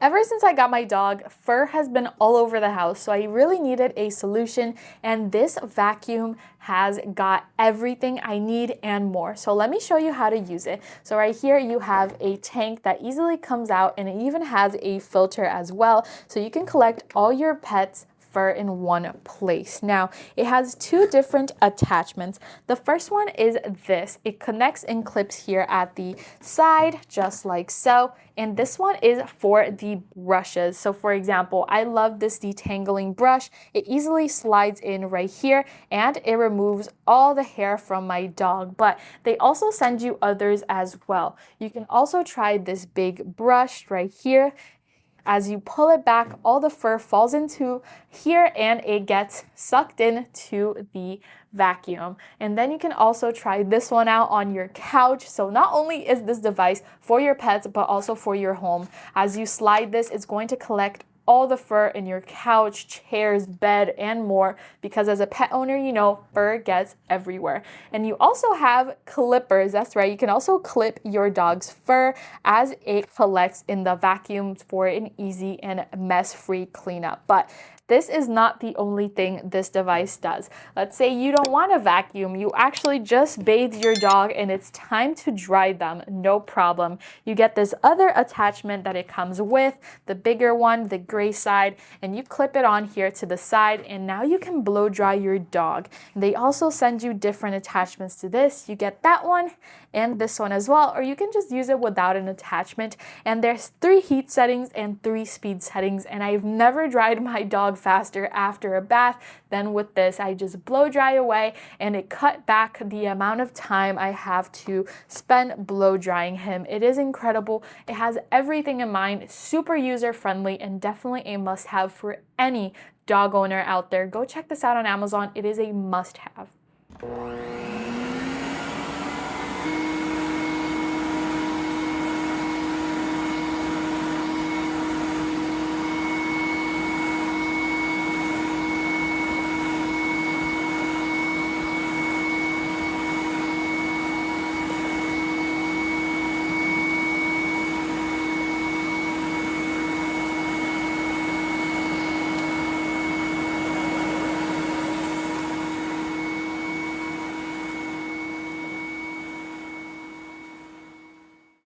Ever since I got my dog, fur has been all over the house, so I really needed a solution, and this vacuum has got everything I need and more. So let me show you how to use it. So right here you have a tank that easily comes out, and it even has a filter as well, so you can collect all your pets' fur in one place. Now, it has two different attachments. The first one is this. It connects and clips here at the side, just like so. And this one is for the brushes. So for example, I love this detangling brush. It easily slides in right here and it removes all the hair from my dog. But they also send you others as well. You can also try this big brush right here. As you pull it back, all the fur falls into here and it gets sucked into the vacuum. And then you can also try this one out on your couch. So not only is this device for your pets, but also for your home. As you slide this, it's going to collect all the fur in your couch, chairs, bed, and more, because as a pet owner, you know, fur gets everywhere. And you also have clippers. That's right. You can also clip your dog's fur as it collects in the vacuum for an easy and mess-free cleanup. But this is not the only thing this device does. Let's say you don't want a vacuum. You actually just bathed your dog and it's time to dry them. No problem. You get this other attachment that it comes with, the bigger one, the gray side, and you clip it on here to the side, and now you can blow dry your dog. They also send you different attachments to this. You get that one and this one as well, or you can just use it without an attachment. And there's 3 heat settings and 3 speed settings, and I've never dried my dog faster after a bath than with this. I just blow dry away, and it cut back the amount of time I have to spend blow drying him. It is incredible. It has everything in mind, super user friendly, and definitely a must have for any dog owner out there. Go check this out on Amazon. It is a must have.